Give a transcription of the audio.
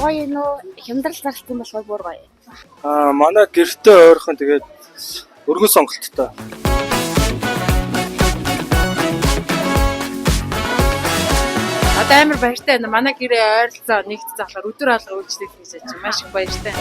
гоё юм уу? Хямдрал гарсан болохоор бүр гоё. Манай гэртээ ойрхон тэгээд өргөн сонголттой. Одоо амар баяртай байна. Манай гэрээ ойролцоо нэгт залхаар өдөр алга үйлчлэх хийж байгаа. Маш их баяртай.